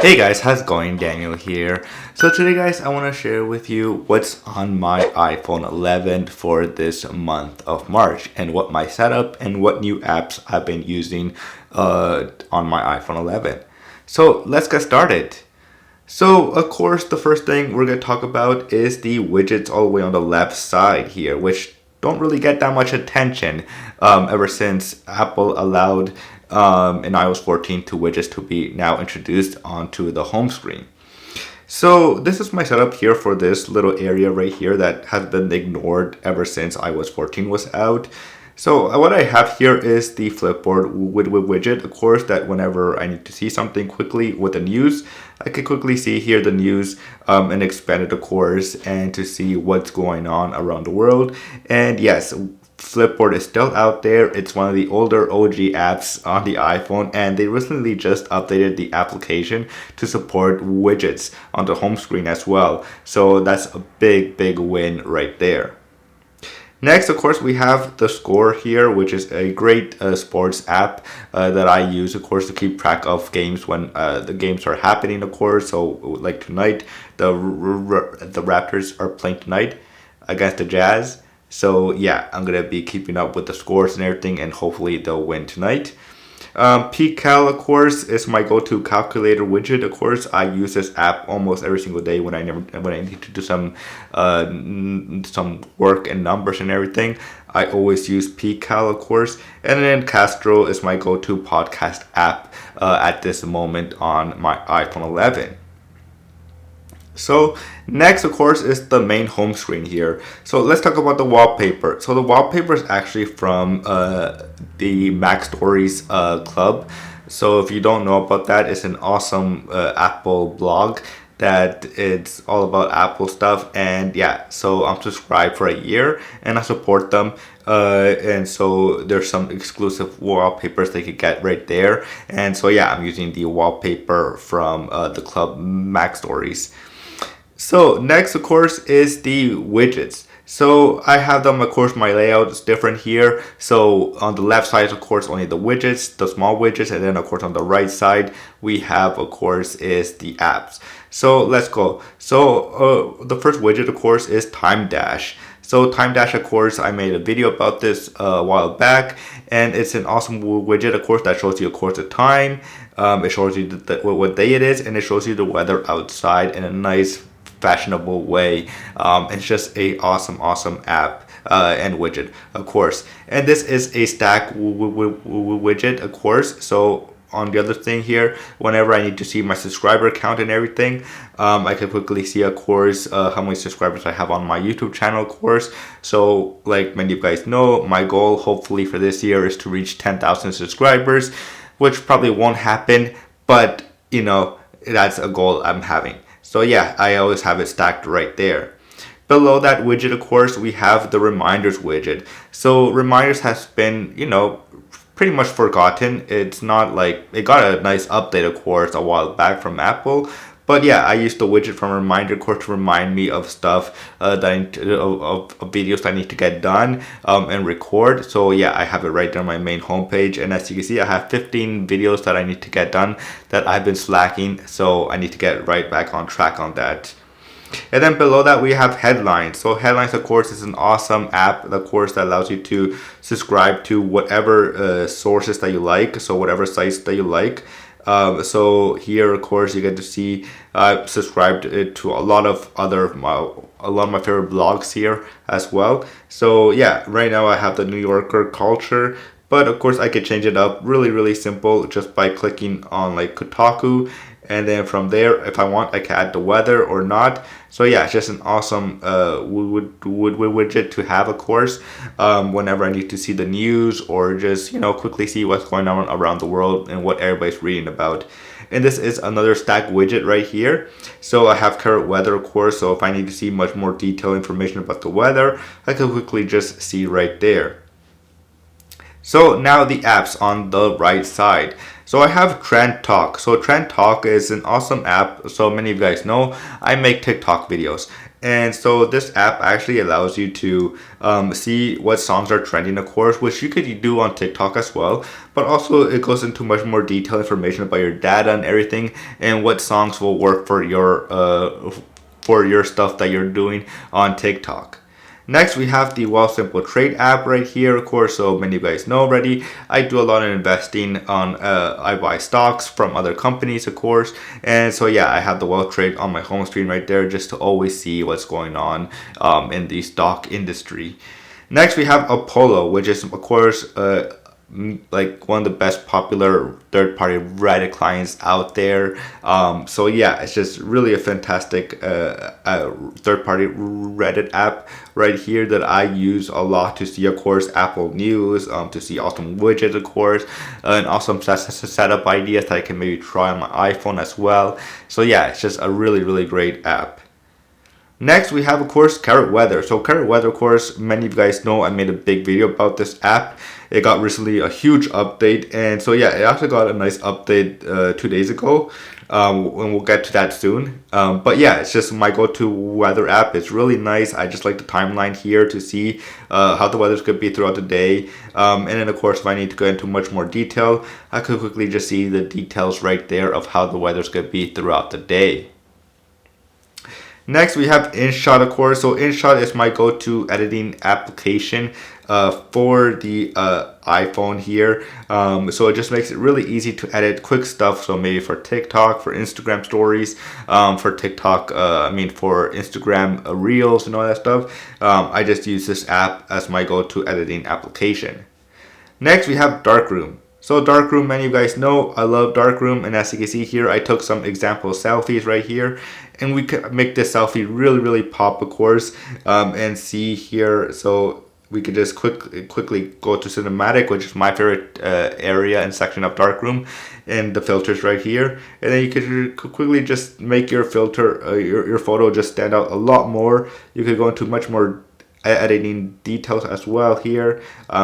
Hey guys, how's it going? Daniel here. So today guys, I want to share with you what's on my iPhone 11 for this month of March and what my setup and what new apps I've been using on my iPhone 11. So let's get started. So of course the first thing we're going to talk about is the widgets all the way on the left side here, which don't really get that much attention ever since Apple allowed in iOS 14 two widgets to be now introduced onto the home screen. So this is my setup here for this little area right here that has been ignored ever since iOS 14 was out. So what I have here is the Flipboard widget, of course, that whenever I need to see something quickly with the news, I can quickly see here the news and expand it, of course, and to see what's going on around the world. And yes, Flipboard is still out there. It's one of the older OG apps on the iPhone, and they recently just updated the application to support widgets on the home screen as well. So that's a big win right there. Next, of course, we have the Score here, which is a great sports app that I use, of course, to keep track of games when the games are happening, of course. So, like tonight, the Raptors are playing tonight against the Jazz. So, yeah, I'm going to be keeping up with the scores and everything, and hopefully they'll win tonight. PCal, of course, is my go-to calculator widget. Of course, I use this app almost every single day when I need to do some work and numbers and everything. I always use PCal, of course, and then Castro is my go-to podcast app at this moment on my iPhone 11. So next, of course, is the main home screen here. So let's talk about the wallpaper. So the wallpaper is actually from the Mac Stories Club. So if you don't know about that, it's an awesome Apple blog that it's all about Apple stuff. And yeah, so I'm subscribed for a year and I support them. And so there's some exclusive wallpapers they could get right there. And so yeah, I'm using the wallpaper from the club Mac Stories. So next, of course, is the widgets. So I have them, of course, my layout is different here. So on the left side, of course, only the widgets, the small widgets. And then, of course, on the right side, we have, of course, is the apps. So let's go. So the first widget, of course, is Time Dash. So Time Dash, of course, I made a video about this a while back, and it's an awesome widget, of course, that shows you, of course, the time. It shows you what day it is, and it shows you the weather outside in a nice, fashionable way. It's just a awesome app and widget, of course. And this is a stack widget, of course. So on the other thing here, whenever I need to see my subscriber count and everything, I can quickly see, of course, how many subscribers I have on my YouTube channel, of course. So like many of you guys know, my goal hopefully for this year is to reach 10,000 subscribers, which probably won't happen, but you know, that's a goal I'm having. So yeah, I always have it stacked right there. Below that widget, of course, we have the Reminders widget. So Reminders has been, pretty much forgotten. It's not like, it got a nice update, of course, a while back from Apple. But yeah, I use the widget from Reminder, of course, to remind me of stuff of videos that I need to get done and record. So yeah, I have it right there on my main homepage. And as you can see, I have 15 videos that I need to get done that I've been slacking. So I need to get right back on track on that. And then below that, we have Headlines. So Headlines, of course, is an awesome app, of course, that allows you to subscribe to whatever sources that you like. So whatever sites that you like. So here, of course, you get to see subscribed to a lot of my favorite blogs here as well. So yeah, right now I have the New Yorker Culture, but of course I could change it up really simple just by clicking on like Kotaku. And then from there, if I want, I can add the weather or not. So yeah, it's just an awesome widget to have, of course, whenever I need to see the news or just, quickly see what's going on around the world and what everybody's reading about. And this is another stack widget right here. So I have current weather, of course. So if I need to see much more detailed information about the weather, I can quickly just see right there. So now the apps on the right side. So I have Trend Talk. So Trend Talk is an awesome app. So many of you guys know I make TikTok videos. And so this app actually allows you to see what songs are trending, of course, which you could do on TikTok as well. But also it goes into much more detailed information about your data and everything, and what songs will work for your stuff that you're doing on TikTok. Next, we have the Wealthsimple Trade app right here, of course. So many of you guys know already. I do a lot of investing on. I buy stocks from other companies, of course, and so yeah, I have the Wealth Trade on my home screen right there, just to always see what's going on in the stock industry. Next, we have Apollo, which is of course like one of the best popular third-party Reddit clients out there. So yeah, it's just really a fantastic third-party Reddit app right here that I use a lot to see, of course, Apple News, to see awesome widgets, of course, and awesome setup ideas that I can maybe try on my iPhone as well. So yeah, it's just a really, really great app. Next, we have, of course, Carrot Weather. So Carrot Weather, of course, many of you guys know I made a big video about this app. It got recently a huge update. And so, yeah, it actually got a nice update 2 days ago. And we'll get to that soon. But yeah, it's just my go-to weather app. It's really nice. I just like the timeline here to see how the weather's going to be throughout the day. And then, of course, if I need to go into much more detail, I could quickly just see the details right there of how the weather's going to be throughout the day. Next, we have InShot, of course. So InShot is my go-to editing application for the iPhone here. So it just makes it really easy to edit quick stuff. So maybe for TikTok, for Instagram stories, for TikTok, for Instagram Reels and all that stuff. I just use this app as my go-to editing application. Next, we have Darkroom. So Darkroom, many of you guys know I love Darkroom, and as you can see here, I took some example selfies right here, and we could make this selfie really, really pop, of course, and see here. So we could just quickly go to cinematic, which is my favorite area and section of Darkroom, and the filters right here, and then you could quickly just make your filter, your photo just stand out a lot more. You could go into much more editing details as well here,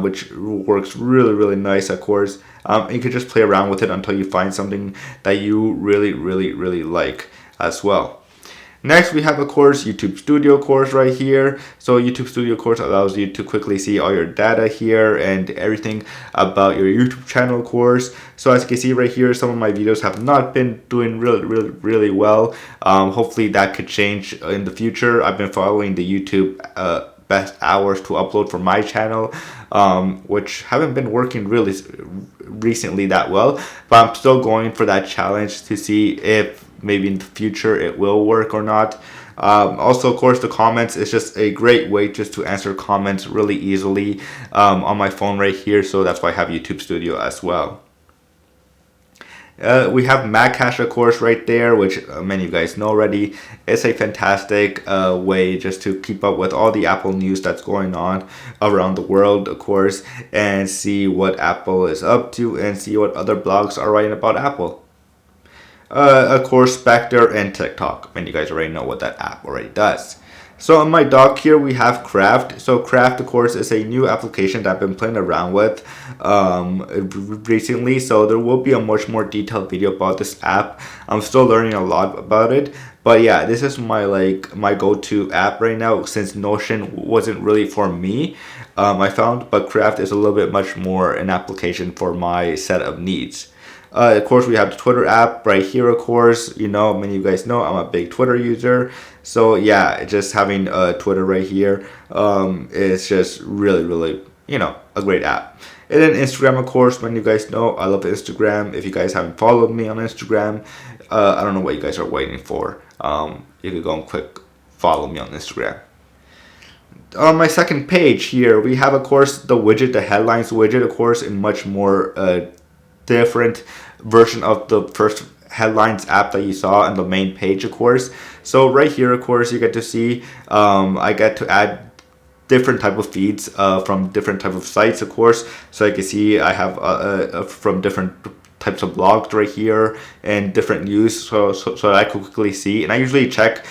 which works really, really nice, of course. You can just play around with it until you find something that you really, really, really like as well. Next, we have, of course, YouTube Studio, of course, right here. So YouTube Studio, of course, allows you to quickly see all your data here and everything about your YouTube channel, of course. So as you can see right here, some of my videos have not been doing really, really, really well. Hopefully that could change in the future. I've been following the YouTube best hours to upload for my channel, which haven't been working really recently that well, but I'm still going for that challenge to see if maybe in the future it will work or not. Also, of course, the comments is just a great way just to answer comments really easily on my phone right here, so that's why I have YouTube Studio as well. We have Magcache, of course, right there, which many of you guys know already. It's a fantastic way just to keep up with all the Apple news that's going on around the world, of course, and see what Apple is up to and see what other blogs are writing about Apple. Of course, Spectre and TikTok. Many of you guys already know what that app already does. So on my dock here, we have Craft. So Craft, of course, is a new application that I've been playing around with recently. So there will be a much more detailed video about this app. I'm still learning a lot about it. But yeah, this is my go-to app right now, since Notion wasn't really for me, I found. But Craft is a little bit much more an application for my set of needs. Of course, we have the Twitter app right here, of course. You know, many of you guys know I'm a big Twitter user. So yeah, just having Twitter right here is just really, really, a great app. And then Instagram, of course, many of you guys know I love Instagram. If you guys haven't followed me on Instagram, I don't know what you guys are waiting for. You could go and quick follow me on Instagram. On my second page here, we have, of course, the widget, the headlines widget, of course, in much more different version of the first headlines app that you saw on the main page, of course. So right here, of course, you get to see I get to add different type of feeds from different type of sites, of course. So you can see I have from different types of blogs right here and different news, so I could quickly see. And I usually check,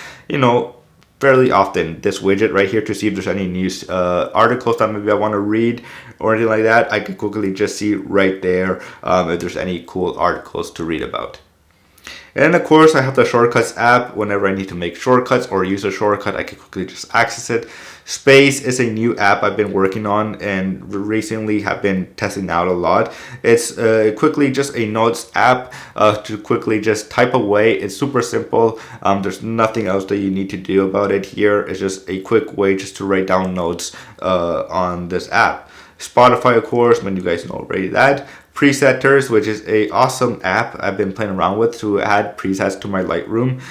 fairly often this widget right here to see if there's any news articles that maybe I want to read or anything like that. I could quickly just see right there if there's any cool articles to read about. And of course, I have the Shortcuts app. Whenever I need to make shortcuts or use a shortcut, I can quickly just access it. Space is a new app I've been working on and recently have been testing out a lot. It's quickly just a notes app to quickly just type away. It's super simple. There's nothing else that you need to do about it here. It's just a quick way just to write down notes on this app. Spotify, of course, when you guys know already that. Presetters, which is a awesome app I've been playing around with to add presets to my Lightroom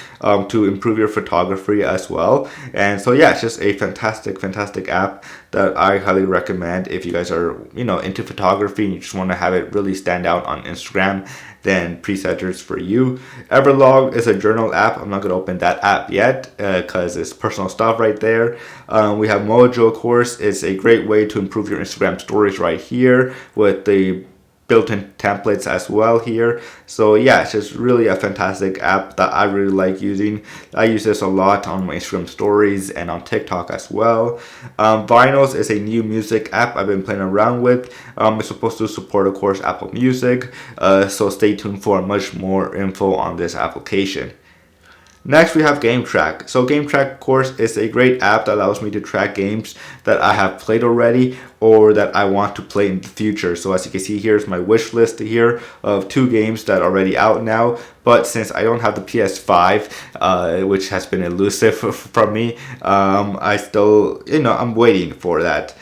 to improve your photography as well. And so yeah, it's just a fantastic app that I highly recommend if you guys are into photography and you just want to have it really stand out on Instagram. Then Presetters for you. Everlog is a journal app. I'm not going to open that app yet because it's personal stuff right there. We have Mojo, of course. It's a great way to improve your Instagram stories right here with the built-in templates as well here. So yeah, it's just really a fantastic app that I really like using. I use this a lot on my Instagram stories and on TikTok as well. Vinyls is a new music app I've been playing around with. It's supposed to support, of course, Apple Music. So stay tuned for much more info on this application. Next, we have GameTrack. So GameTrack, of course, is a great app that allows me to track games that I have played already or that I want to play in the future. So as you can see, here's my wish list here of 2 games that are already out now. But since I don't have the PS5, which has been elusive from me, I still, I'm waiting for that.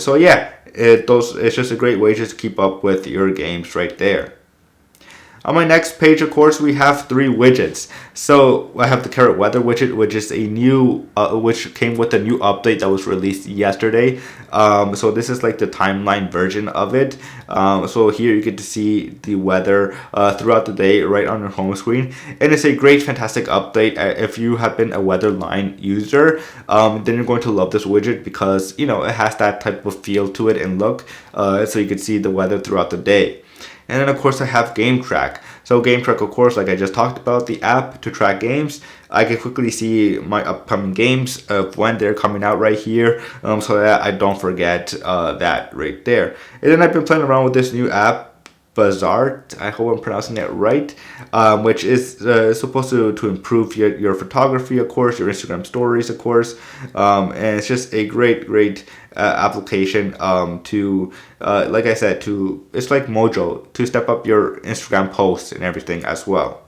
So yeah, it's just a great way just to keep up with your games right there. On my next page, of course, we have 3 widgets. So I have the Carrot Weather widget, which is a new, which came with a new update that was released yesterday. So this is like the timeline version of it. So here you get to see the weather throughout the day right on your home screen. And it's a great, fantastic update. If you have been a Weatherline user, then you're going to love this widget because, it has that type of feel to it and look. So you can see the weather throughout the day. And then, of course, I have GameTrack. So GameTrack, of course, like I just talked about, the app to track games. I can quickly see my upcoming games of when they're coming out right here, so that I don't forget that right there. And then I've been playing around with this new app, Bazzart. I hope I'm pronouncing it right, which is supposed to improve your photography, of course, your Instagram stories, of course. And it's just a great application to like I said, it's like Mojo to step up your Instagram posts and everything as well.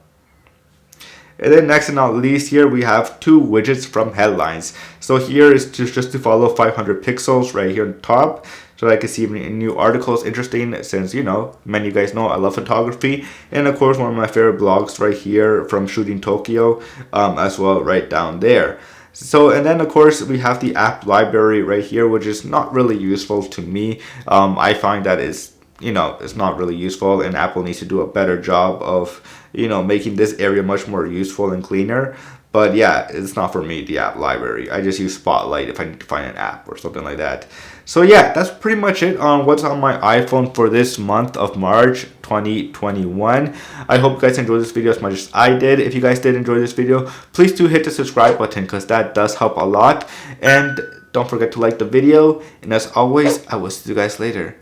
And then next and not least, here we have 2 widgets from Headlines. So here is just to follow 500 pixels right here on the top, so that I can see any new articles interesting, since many of you guys know I love photography. And of course, one of my favorite blogs right here from Shooting Tokyo as well, right down there. So, and then of course we have the app library right here, which is not really useful to me. I find that it's not really useful, and Apple needs to do a better job of making this area much more useful and cleaner. But yeah, it's not for me, the app library. I just use Spotlight if I need to find an app or something like that. So yeah, that's pretty much it on what's on my iPhone for this month of March 2021. I hope you guys enjoyed this video as much as I did. If you guys did enjoy this video, please do hit the subscribe button because that does help a lot. And don't forget to like the video. And as always, I will see you guys later.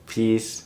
Peace.